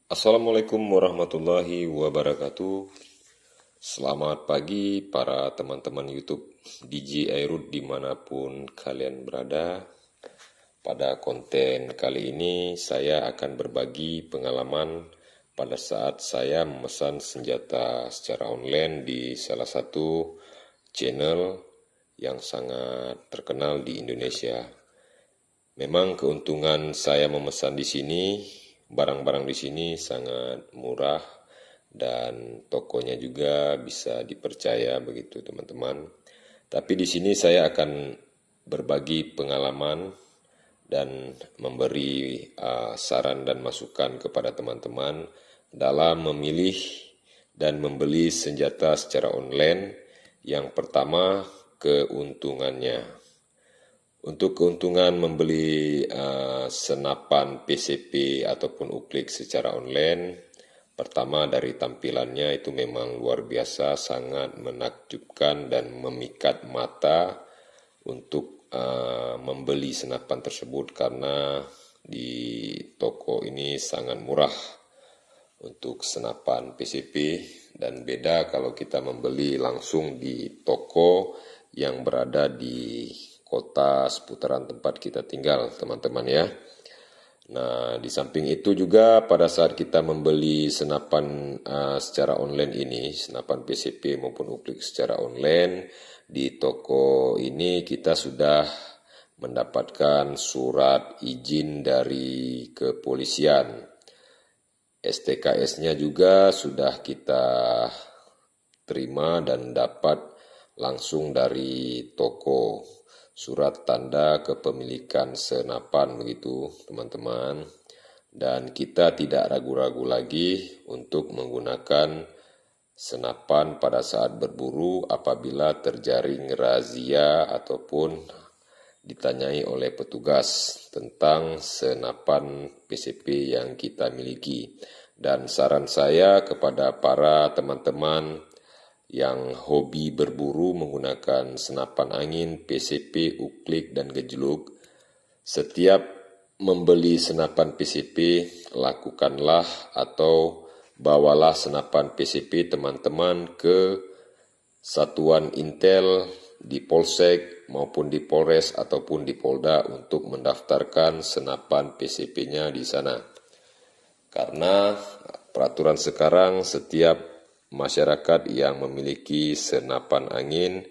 Assalamualaikum warahmatullahi wabarakatuh. Selamat pagi para teman-teman YouTube DJ Airut dimanapun kalian berada. Pada konten kali ini saya akan berbagi pengalaman pada saat saya memesan senjata secara online di salah satu channel yang sangat terkenal di Indonesia. Memang keuntungan saya memesan di sini, barang-barang di sini sangat murah dan tokonya juga bisa dipercaya begitu teman-teman. Tapi di sini saya akan berbagi pengalaman dan memberi saran dan masukan kepada teman-teman dalam memilih dan membeli senjata secara online. Yang pertama, keuntungannya. Untuk keuntungan membeli senapan PCP ataupun uklik secara online, pertama dari tampilannya itu memang luar biasa, sangat menakjubkan dan memikat mata untuk membeli senapan tersebut karena di toko ini sangat murah untuk senapan PCP dan beda kalau kita membeli langsung di toko yang berada di kota seputaran tempat kita tinggal, teman-teman ya. Nah, di samping itu juga pada saat kita membeli senapan secara online ini, senapan PCP maupun uklik secara online, di toko ini kita sudah mendapatkan surat izin dari kepolisian. STKS-nya juga sudah kita terima dan dapat langsung dari toko. Surat tanda kepemilikan senapan begitu teman-teman, dan kita tidak ragu-ragu lagi untuk menggunakan senapan pada saat berburu apabila terjaring razia ataupun ditanyai oleh petugas tentang senapan PCP yang kita miliki. Dan saran saya kepada para teman-teman yang hobi berburu menggunakan senapan angin, PCP, uklik, dan gejluk, setiap membeli senapan PCP, lakukanlah atau bawalah senapan PCP teman-teman ke satuan intel di Polsek maupun di Polres ataupun di Polda untuk mendaftarkan senapan PCP-nya di sana. Karena peraturan sekarang setiap masyarakat yang memiliki senapan angin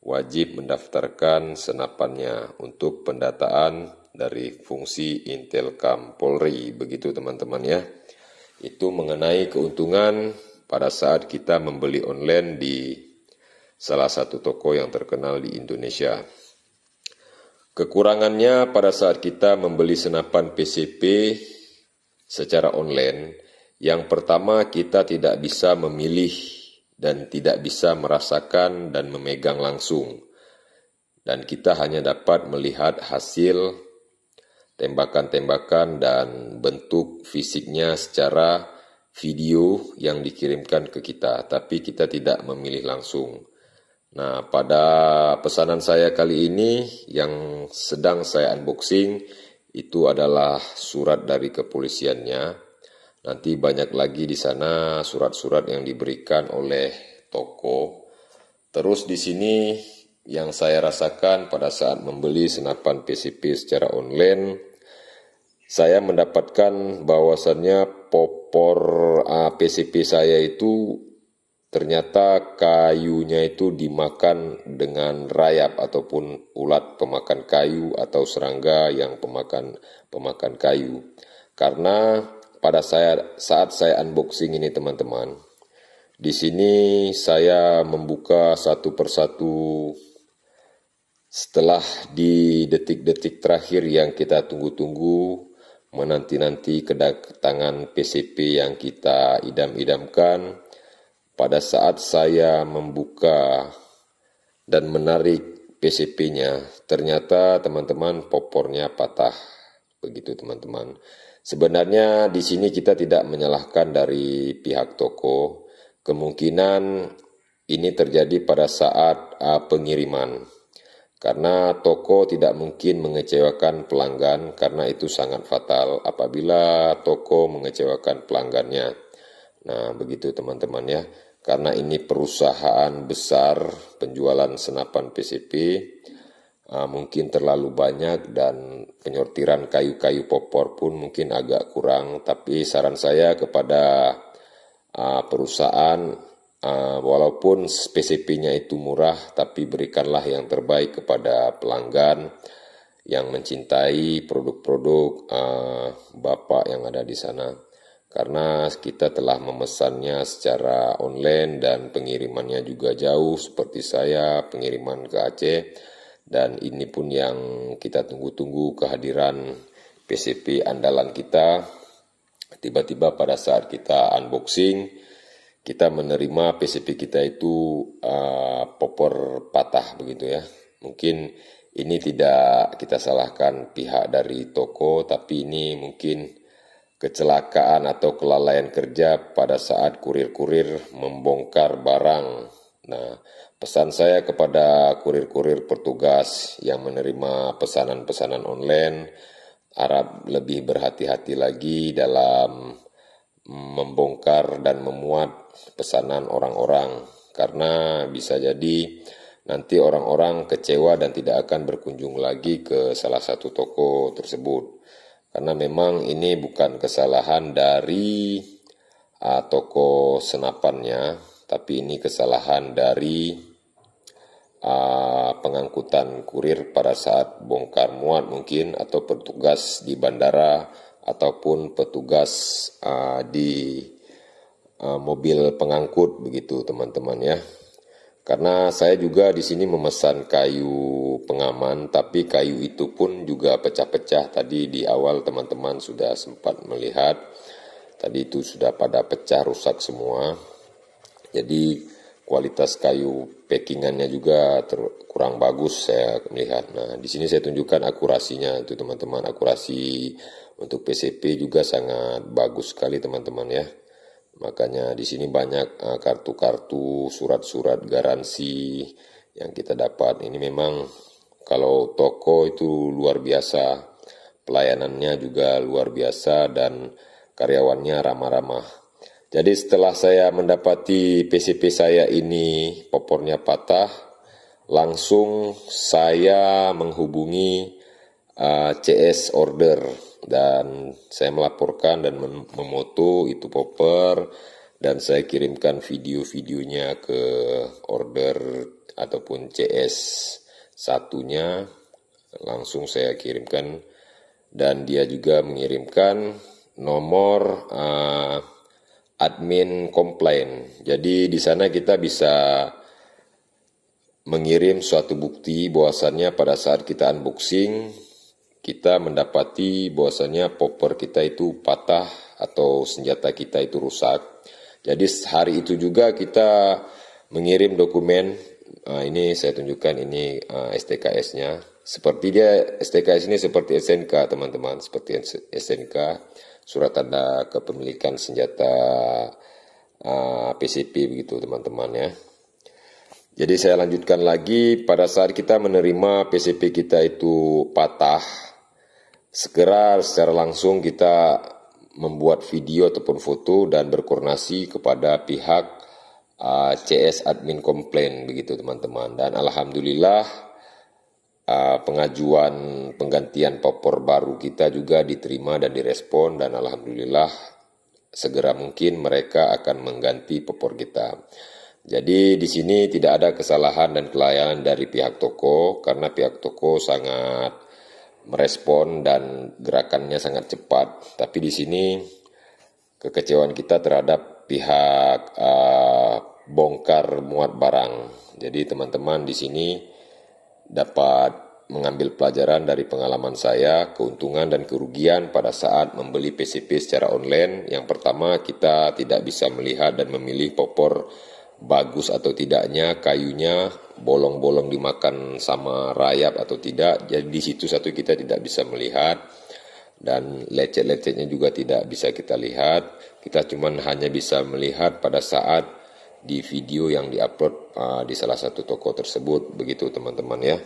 wajib mendaftarkan senapannya untuk pendataan dari fungsi Intelkam Polri, begitu teman-teman ya. Itu mengenai keuntungan pada saat kita membeli online di salah satu toko yang terkenal di Indonesia. Kekurangannya pada saat kita membeli senapan PCP secara online, yang pertama, kita tidak bisa memilih dan tidak bisa merasakan dan memegang langsung. Dan kita hanya dapat melihat hasil tembakan-tembakan dan bentuk fisiknya secara video yang dikirimkan ke kita, tapi kita tidak memilih langsung. Nah, pada pesanan saya kali ini yang sedang saya unboxing, itu adalah surat dari kepolisiannya. Nanti banyak lagi di sana surat-surat yang diberikan oleh toko. Terus di sini yang saya rasakan pada saat membeli senapan PCP secara online, saya mendapatkan bahwasannya popor PCP saya itu ternyata kayunya itu dimakan dengan rayap ataupun ulat pemakan kayu atau serangga yang pemakan kayu. Karena pada saat saya unboxing ini teman-teman, di sini saya membuka satu persatu setelah di detik-detik terakhir yang kita tunggu-tunggu, menanti-nanti kedatangan PCP yang kita idam-idamkan. Pada saat saya membuka dan menarik PCP-nya, ternyata teman-teman popornya patah. Begitu teman-teman. Sebenarnya di sini kita tidak menyalahkan dari pihak toko. Kemungkinan ini terjadi pada saat pengiriman. Karena toko tidak mungkin mengecewakan pelanggan, karena itu sangat fatal apabila toko mengecewakan pelanggannya. Nah, begitu teman-teman ya. Karena ini perusahaan besar penjualan senapan PCP, mungkin terlalu banyak dan penyortiran kayu-kayu popor pun mungkin agak kurang. Tapi saran saya kepada perusahaan, walaupun PCP-nya itu murah, tapi berikanlah yang terbaik kepada pelanggan yang mencintai produk-produk Bapak yang ada di sana. Karena kita telah memesannya secara online dan pengirimannya juga jauh, seperti saya pengiriman ke Aceh. Dan ini pun yang kita tunggu-tunggu, kehadiran PCP andalan kita. Tiba-tiba pada saat kita unboxing, kita menerima PCP kita itu popor patah begitu ya. Mungkin ini tidak kita salahkan pihak dari toko, tapi ini mungkin kecelakaan atau kelalaian kerja pada saat kurir-kurir membongkar barang. Nah, pesan saya kepada kurir-kurir petugas yang menerima pesanan-pesanan online, harap lebih berhati-hati lagi dalam membongkar dan memuat pesanan orang-orang, karena bisa jadi nanti orang-orang kecewa dan tidak akan berkunjung lagi ke salah satu toko tersebut. Karena memang ini bukan kesalahan dari toko senapannya, tapi ini kesalahan dari pengangkutan kurir pada saat bongkar muat mungkin, atau petugas di bandara, ataupun petugas di mobil pengangkut begitu teman-teman ya. Karena saya juga di sini memesan kayu pengaman, tapi kayu itu pun juga pecah-pecah. Tadi di awal teman-teman sudah sempat melihat, tadi itu sudah pada pecah, rusak semua. Jadi kualitas kayu packingannya juga kurang bagus saya melihat. Nah, di sini saya tunjukkan akurasinya itu teman-teman. Akurasi untuk PCP juga sangat bagus sekali teman-teman ya. Makanya di sini banyak kartu-kartu, surat-surat garansi yang kita dapat. Ini memang kalau toko itu luar biasa, pelayanannya juga luar biasa dan karyawannya ramah-ramah. Jadi setelah saya mendapati PCP saya ini popornya patah, langsung saya menghubungi CS order dan saya melaporkan dan memoto itu popor, dan saya kirimkan video-videonya ke order ataupun CS satunya, langsung saya kirimkan, dan dia juga mengirimkan nomor admin komplain. Jadi di sana kita bisa mengirim suatu bukti bahwasannya pada saat kita unboxing, kita mendapati bahwasannya popor kita itu patah atau senjata kita itu rusak. Jadi hari itu juga kita mengirim dokumen. Ini saya tunjukkan, ini STKS-nya. Seperti dia STKS ini seperti SNK teman-teman, seperti SNK, surat tanda kepemilikan senjata PCP begitu teman-teman ya. Jadi saya lanjutkan lagi, pada saat kita menerima PCP kita itu patah, segera secara langsung kita membuat video ataupun foto dan berkoordinasi kepada pihak CS admin komplain begitu teman-teman. Dan alhamdulillah pengajuan penggantian popor baru kita juga diterima dan direspon, dan alhamdulillah segera mungkin mereka akan mengganti popor kita. Jadi di sini tidak ada kesalahan dan kelalaian dari pihak toko, karena pihak toko sangat merespon dan gerakannya sangat cepat. Tapi di sini kekecewaan kita terhadap pihak bongkar muat barang. Jadi teman-teman di sini dapat mengambil pelajaran dari pengalaman saya, keuntungan dan kerugian pada saat membeli PCP secara online. Yang pertama, kita tidak bisa melihat dan memilih popor bagus atau tidaknya, kayunya bolong-bolong dimakan sama rayap atau tidak. Jadi di situ satu kita tidak bisa melihat, dan lecet-lecetnya juga tidak bisa kita lihat. Kita cuma hanya bisa melihat pada saat di video yang diupload di salah satu toko tersebut begitu teman-teman ya.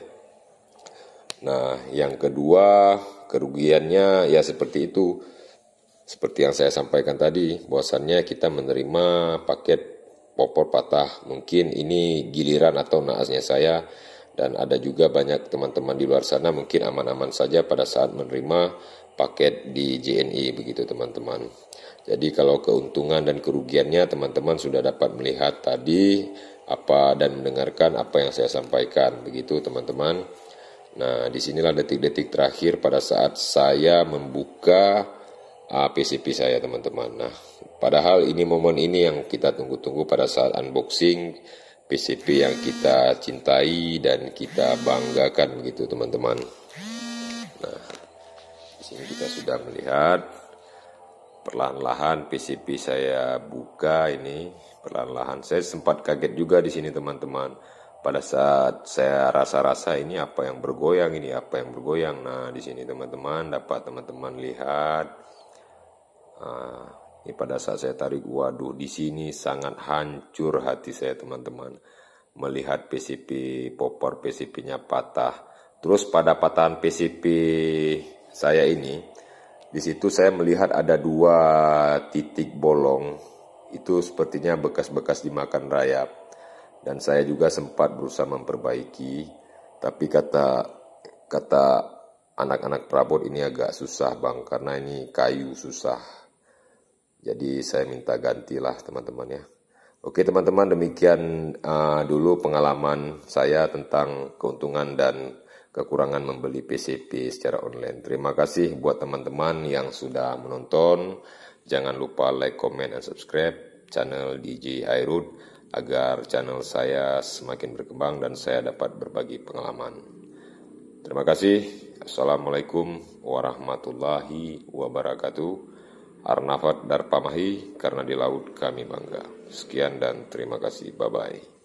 Nah, yang kedua, kerugiannya ya seperti itu. Seperti yang saya sampaikan tadi, bahwasannya kita menerima paket popor patah. Mungkin ini giliran atau naasnya saya, dan ada juga banyak teman-teman di luar sana mungkin aman-aman saja pada saat menerima paket di JNE, begitu teman-teman. Jadi kalau keuntungan dan kerugiannya teman-teman sudah dapat melihat tadi apa dan mendengarkan apa yang saya sampaikan, begitu teman-teman. Nah, disinilah detik-detik terakhir pada saat saya membuka PCP saya, teman-teman. Nah, padahal ini momen ini yang kita tunggu-tunggu pada saat unboxing PCP yang kita cintai dan kita banggakan, begitu teman-teman. Nah, di sini kita sudah melihat perlahan-lahan PCP saya buka ini, perlahan-lahan. Saya sempat kaget juga di sini teman-teman. Pada saat saya rasa-rasa ini apa yang bergoyang, ini apa yang bergoyang. Nah, di sini teman-teman dapat teman-teman lihat. Ini pada saat saya tarik, waduh, di sini sangat hancur hati saya teman-teman. Melihat PCP popor PCP-nya patah. Terus pada patahan PCP saya ini, di situ saya melihat ada 2 titik bolong. Itu sepertinya bekas-bekas dimakan rayap. Dan saya juga sempat berusaha memperbaiki. Tapi kata anak-anak perabot ini agak susah bang, karena ini kayu susah. Jadi saya minta gantilah teman-teman ya. Oke teman-teman, demikian dulu pengalaman saya tentang keuntungan dan kekurangan membeli PCP secara online. Terima kasih buat teman-teman yang sudah menonton. Jangan lupa like, comment, dan subscribe channel DJ Airud agar channel saya semakin berkembang dan saya dapat berbagi pengalaman. Terima kasih. Assalamualaikum warahmatullahi wabarakatuh. Arnafat Darpamahi, karena di laut kami bangga. Sekian dan terima kasih. Bye-bye.